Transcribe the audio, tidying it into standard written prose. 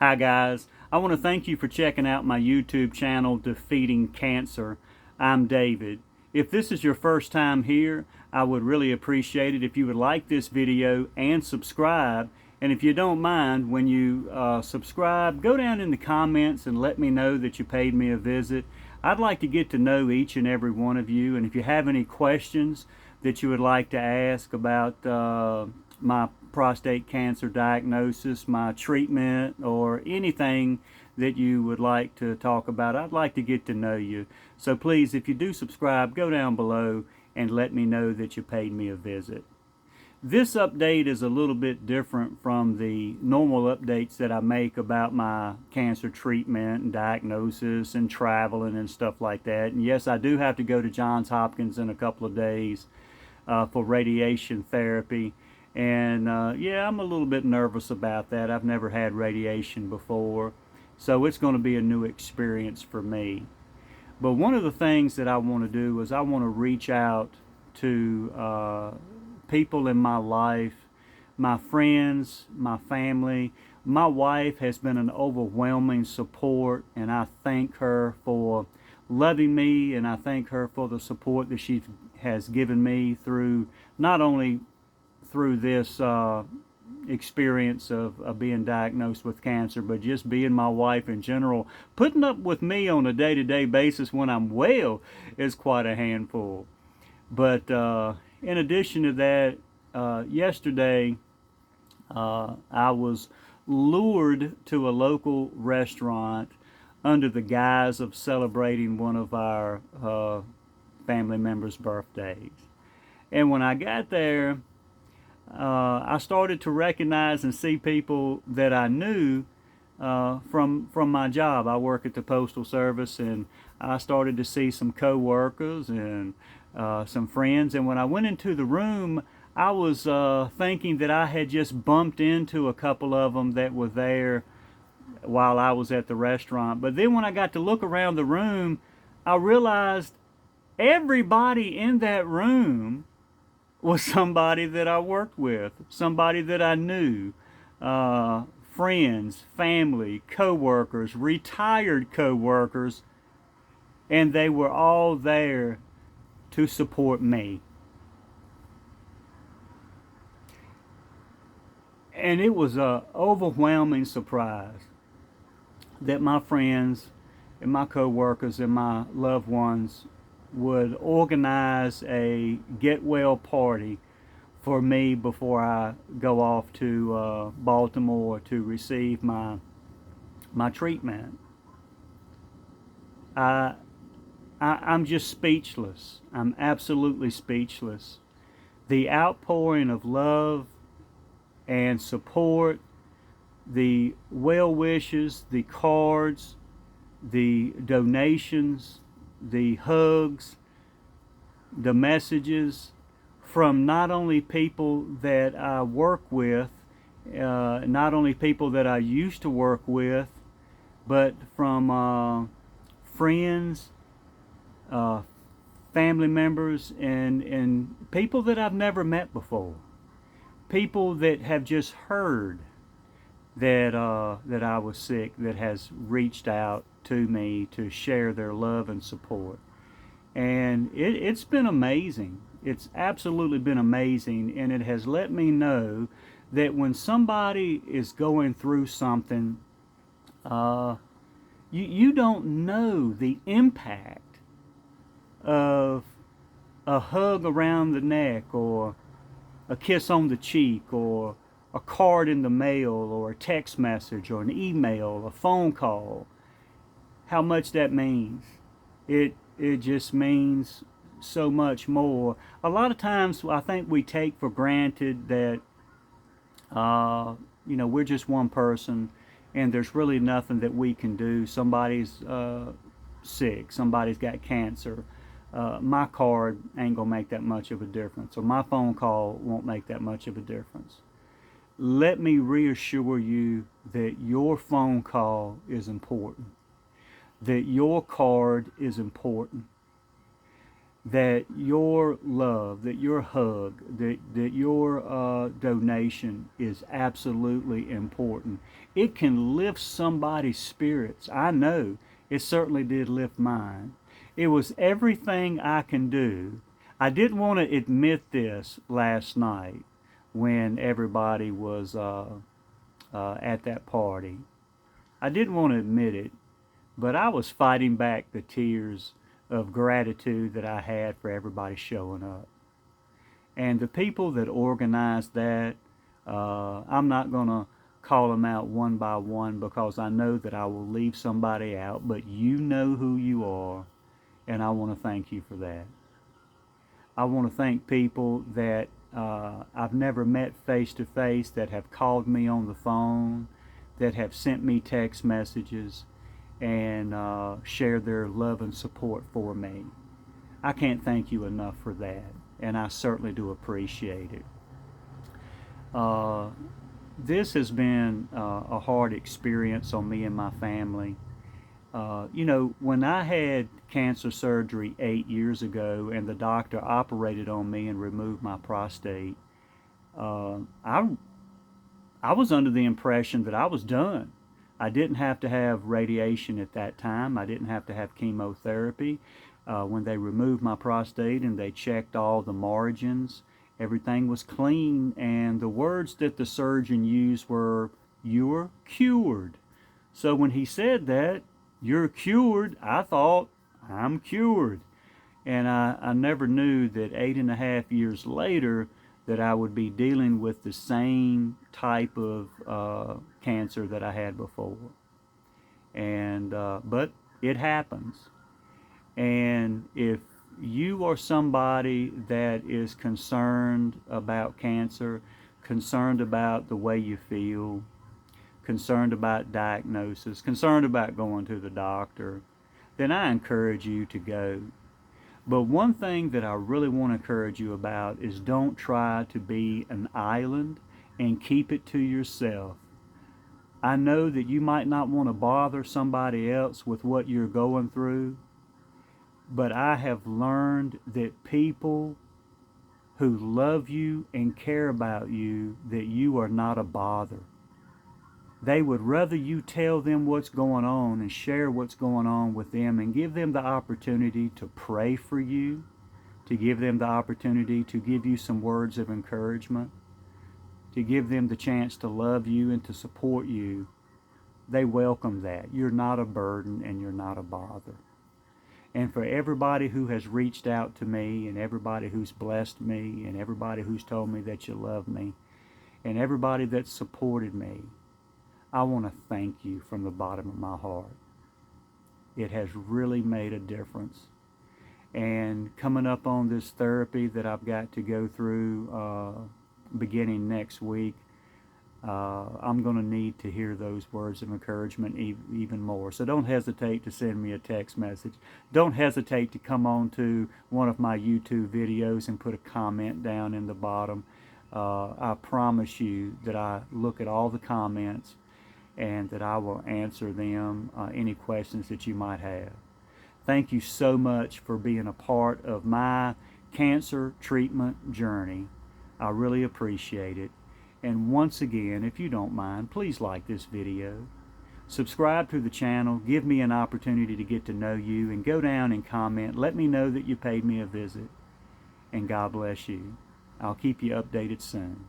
Hi guys, I want to thank you for checking out my YouTube channel, Defeating Cancer. I'm David. If this is your first time here, I would really appreciate it if you would like this video and subscribe. And if you don't mind, when you subscribe, go down in the comments and let me know that you paid me a visit. I'd like to get to know each and every one of you, and if you have any questions that you would like to ask about my prostate cancer diagnosis, my treatment, or anything that you would like to talk about, I'd like to get to know you. So please, if you do subscribe, go down below and let me know that you paid me a visit. This update is a little bit different from the normal updates that I make about my cancer treatment and diagnosis and traveling and stuff like that. And yes, I do have to go to Johns Hopkins in a couple of days for radiation therapy. And yeah, I'm a little bit nervous about that. I've never had radiation before, so it's going to be a new experience for me. But one of the things that I want to do is I want to reach out to people in my life, my friends, my family. My wife has been an overwhelming support, and I thank her for loving me, and I thank her for the support that she has given me through not only through this experience of being diagnosed with cancer, but just being my wife in general. Putting up with me on a day-to-day basis when I'm well is quite a handful. But in addition to that, yesterday I was lured to a local restaurant under the guise of celebrating one of our family members' birthdays. And when I got there, I started to recognize and see people that I knew from my job. I work at the Postal Service, and I started to see some co-workers and some friends. And when I went into the room, I was thinking that I had just bumped into a couple of them that were there while I was at the restaurant. But then when I got to look around the room, I realized everybody in that room was somebody that I worked with, somebody that I knew, friends, family, co-workers, retired co-workers, and they were all there to support me. And it was an overwhelming surprise that my friends and my co-workers and my loved ones would organize a get well party for me before I go off to Baltimore to receive my treatment. I'm just speechless. I'm absolutely speechless. The outpouring of love and support, the well wishes, the cards, the donations, the hugs, the messages from not only people that I work with, not only people that I used to work with, but from friends, family members, and people that I've never met before. People that have just heard that I was sick, that has reached out to me to share their love and support. And it's been amazing. It's absolutely been amazing, and it has let me know that when somebody is going through something, you don't know the impact of a hug around the neck, or a kiss on the cheek, or a card in the mail, or a text message, or an email, a phone call. How much that means. It just means so much more. A lot of times I think we take for granted that we're just one person and there's really nothing that we can do. Somebody's sick, somebody's got cancer. My card ain't gonna make that much of a difference, or my phone call won't make that much of a difference. Let me reassure you that your phone call is important, that your card is important. that your love, that your hug, that your donation is absolutely important. It can lift somebody's spirits. I know it certainly did lift mine. It was everything I can do. I didn't want to admit this last night when everybody was at that party. I didn't want to admit it, but I was fighting back the tears of gratitude that I had for everybody showing up. And the people that organized that, I'm not going to call them out one by one because I know that I will leave somebody out, but you know who you are, and I want to thank you for that. I want to thank people that I've never met face to face, that have called me on the phone, that have sent me text messages, and share their love and support for me. I can't thank you enough for that, and I certainly do appreciate it. This has been a hard experience on me and my family. When I had cancer surgery 8 years ago and the doctor operated on me and removed my prostate, I was under the impression that I was done. I didn't have to have radiation at that time. I didn't have to have chemotherapy. When they removed my prostate and they checked all the margins, everything was clean. And the words that the surgeon used were, "You're cured." So when he said that, "You're cured," I thought, I'm cured. And I never knew that 8.5 years later that I would be dealing with the same type of cancer that I had before. And but it happens. And if you are somebody that is concerned about cancer, concerned about the way you feel, concerned about diagnosis, concerned about going to the doctor, then I encourage you to go. But one thing that I really want to encourage you about is don't try to be an island and keep it to yourself. I know that you might not want to bother somebody else with what you're going through, but I have learned that people who love you and care about you, that you are not a bother. They would rather you tell them what's going on and share what's going on with them and give them the opportunity to pray for you, to give them the opportunity to give you some words of encouragement, to give them the chance to love you and to support you. They welcome that. You're not a burden and you're not a bother. And for everybody who has reached out to me and everybody who's blessed me and everybody who's told me that you love me and everybody that's supported me, I want to thank you from the bottom of my heart. It has really made a difference. And coming up on this therapy that I've got to go through beginning next week, I'm going to need to hear those words of encouragement even more. So don't hesitate to send me a text message. Don't hesitate to come on to one of my YouTube videos and put a comment down in the bottom. I promise you that I look at all the comments and that I will answer them, any questions that you might have. Thank you so much for being a part of my cancer treatment journey. I really appreciate it. And once again, if you don't mind, please like this video. Subscribe to the channel, give me an opportunity to get to know you, and go down and comment. Let me know that you paid me a visit. And God bless you. I'll keep you updated soon.